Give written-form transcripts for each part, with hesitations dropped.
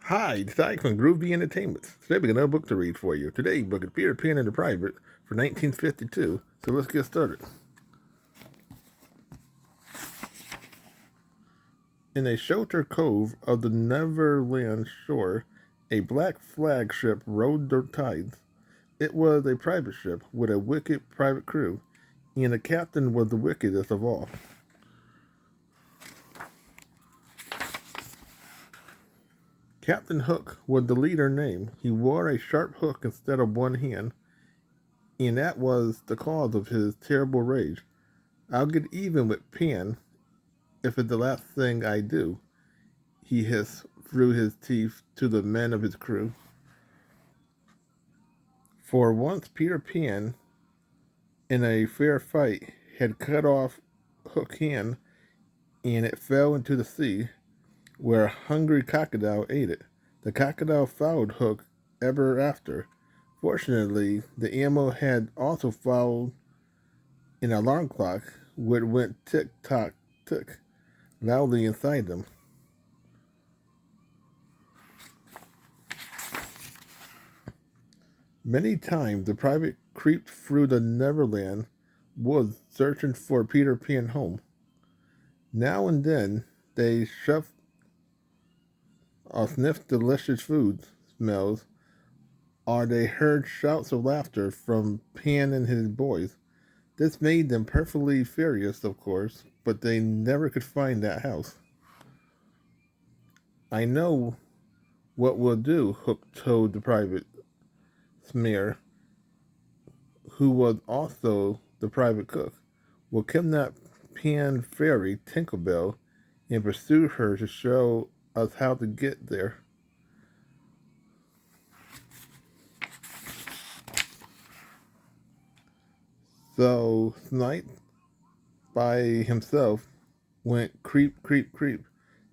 Hi, it's Ike from Groovy Entertainment. Today we got another book to read for you. Today's book is Peter Pan and the Private for 1952. So let's get started. In a sheltered cove of the Neverland shore, a black flag ship rode the tides. It was a private ship with a wicked private crew, and the captain was the wickedest of all. Captain Hook was the leader name. He wore a sharp hook instead of one hand, and that was the cause of his terrible rage. I'll get even with Pan if it's the last thing I do, he hissed through his teeth to the men of his crew. For once Peter Pan, in a fair fight, had cut off Hook's hand, and it fell into the sea, where a hungry crocodile ate it. The crocodile followed Hook ever after. Fortunately, the animal had also followed an alarm clock, which went tick tock tick loudly inside them. Many times the private creeped through the Neverland woods searching for Peter Pan home. Now and then they sniffed delicious food smells, or they heard shouts of laughter from Pan and his boys. This made them perfectly furious, of course, but they never could find that house. I know what we'll do, Hook told the private smear, who was also the private cook. We'll kidnap Pan Fairy Tinkerbell and pursue her to show us how to get there. So Snipe by himself went creep, creep, creep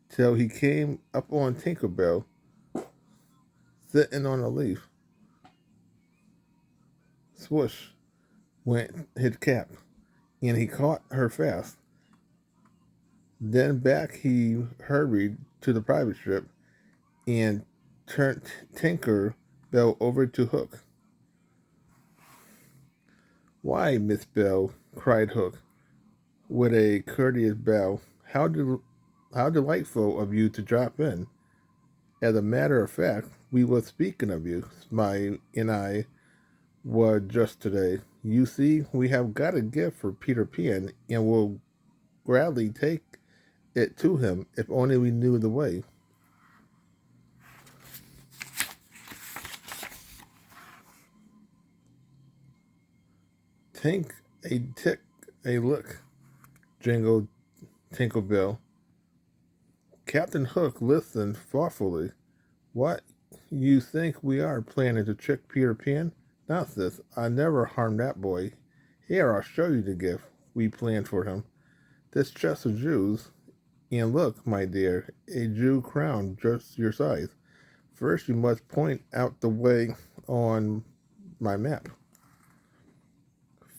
till he came up on Tinkerbell sitting on a leaf. Swoosh went his cap, and he caught her fast. Then back he hurried to the private ship and turned Tinker Bell over to Hook. "Why, Miss Bell," cried Hook, with a courteous bow, how delightful of you to drop in. As a matter of fact, we were speaking of you, Smile and I were just today. You see, we have got a gift for Peter Pan, and will gladly take it to him if only we knew the way. Tink a tick a look, jingled Tinkle Bell. Captain Hook listened thoughtfully. What, you think we are planning to trick Peter Pan? Nonsense, I never harmed that boy. Here, I'll show you the gift we planned for him. This chest of jewels, and look, my dear, a jewel crown just your size. First, you must point out the way on my map.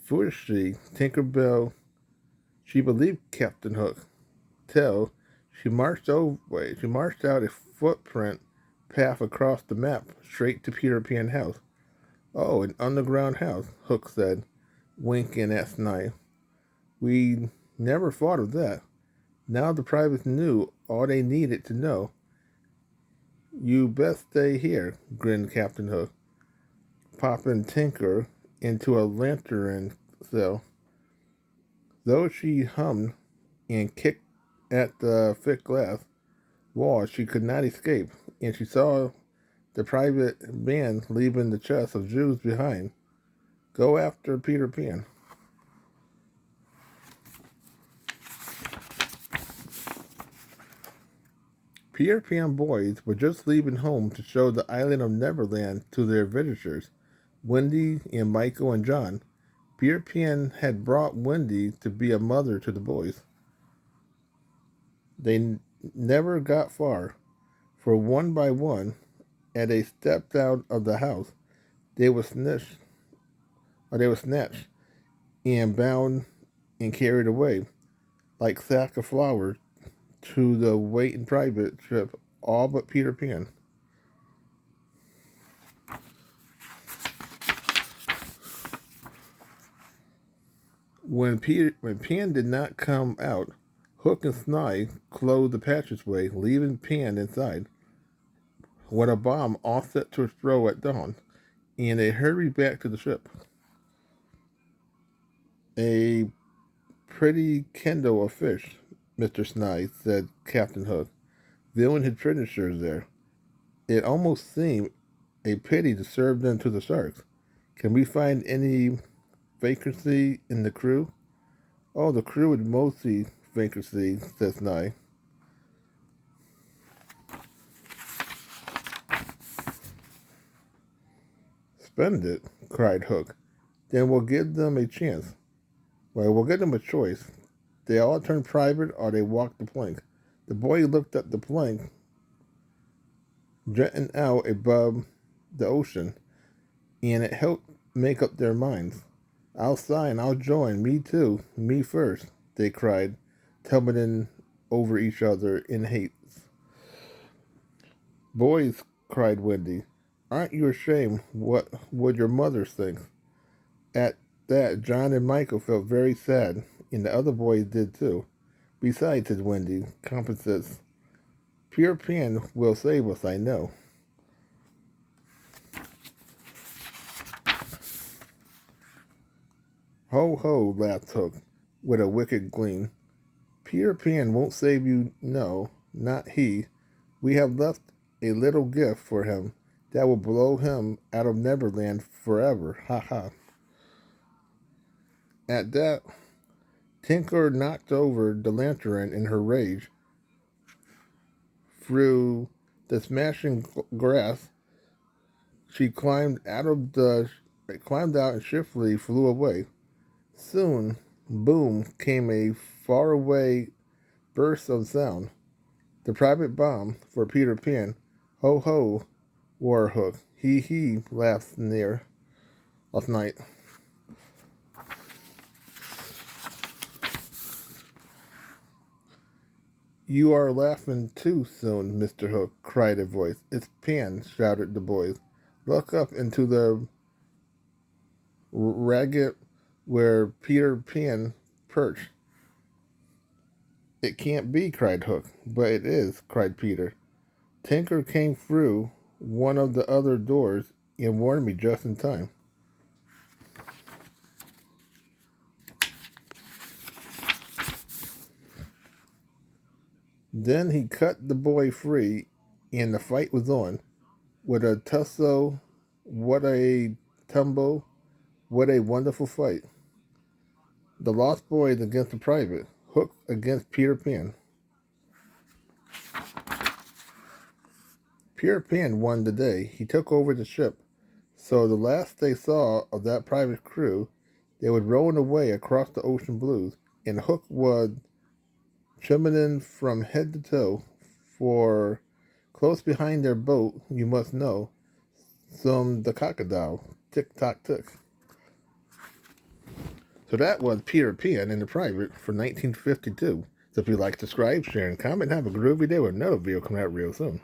Foolishly, Tinkerbell, she believed Captain Hook. Till she marched out a footprint path across the map straight to Peter Pan house. Oh, an underground house, Hook said, winking at Snipe. We never thought of that. Now the privates knew all they needed to know. You best stay here, grinned Captain Hook, popping Tinker into a lantern cell. Though she hummed and kicked at the thick glass wall, she could not escape, and she saw the private band leaving the chest of jewels behind. Go after Peter Pan. Peter Pan boys were just leaving home to show the island of Neverland to their visitors, Wendy and Michael and John. Peter Pan had brought Wendy to be a mother to the boys. They never got far, for one by one, as they stepped out of the house, they were snatched and bound and carried away like sack of flowers to the waiting private ship, all but Peter Pan. When Pan did not come out, Hook and Sny closed the passageway, leaving Pan inside. When a bomb all set to explode at dawn, and they hurried back to the ship. A pretty kindle of fish, Mr. Sny, said Captain Hook, viewing his treasures there. It almost seemed a pity to serve them to the sharks. Can we find any vacancy in the crew? Oh, the crew would mostly vacancy, says Nye. Splendid, cried Hook. Then we'll give them a chance. Well, we'll give them a choice. They all turn private or they walk the plank. The boy looked at the plank, jutting out above the ocean, and it helped make up their minds. I'll sign, I'll join, me too, me first, they cried, tumbling over each other in hate. Boys, cried Wendy, aren't you ashamed? What would your mother think? At that, John and Michael felt very sad, and the other boys did too. Besides, said Wendy, compensates. Pure Pan will save us, I know. Ho, ho, laughed Hook, with a wicked gleam. Peter Pan won't save you, no, not he. We have left a little gift for him that will blow him out of Neverland forever. Ha ha. At that, Tinker knocked over the lantern in her rage. Through the smashing grass, she climbed out and swiftly flew away. Soon, boom, came a faraway burst of sound. The private bomb for Peter Pan. Ho ho, War Hook. He he, laughed Sneer last night. You are laughing too soon, Mr. Hook, cried a voice. It's Pan, shouted the boys. Look up into the ragged where Peter Pan perched. It can't be, cried Hook. But it is, cried Peter. Tinker came through one of the other doors and warned me just in time. Then he cut the boy free, and the fight was on. What a tussle, what a tumble, what a wonderful fight. The Lost Boys against the Private, Hook against Peter Pan. Peter Pan won the day. He took over the ship. So the last they saw of that private crew, they would rowing away across the ocean blues, and Hook was chimneying from head to toe, for close behind their boat, you must know, some the crocodile, tick-tock tick. So that was Peter Pan in the Private for 1952. So if you like, subscribe, share, and comment, have a groovy day with another video coming out real soon.